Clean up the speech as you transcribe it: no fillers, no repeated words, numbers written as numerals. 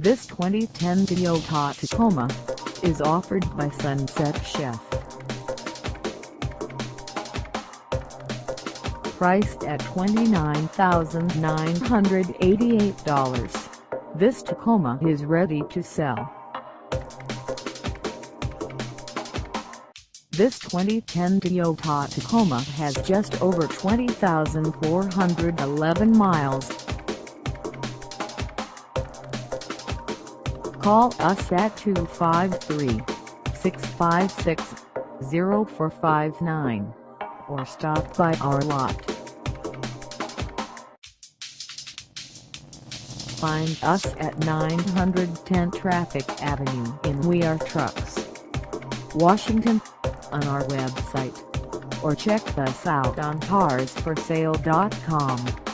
This 2010 Toyota Tacoma is offered by Sunset Chev. Priced at $29,988, this Tacoma is ready to sell. This 2010 Toyota Tacoma has just over 20,411 miles. Call us at 253-656-0459 or stop by our lot. Find us at 910 Traffic Avenue in We Are Trucks, Washington, on our website, or check us out on carsforsale.com.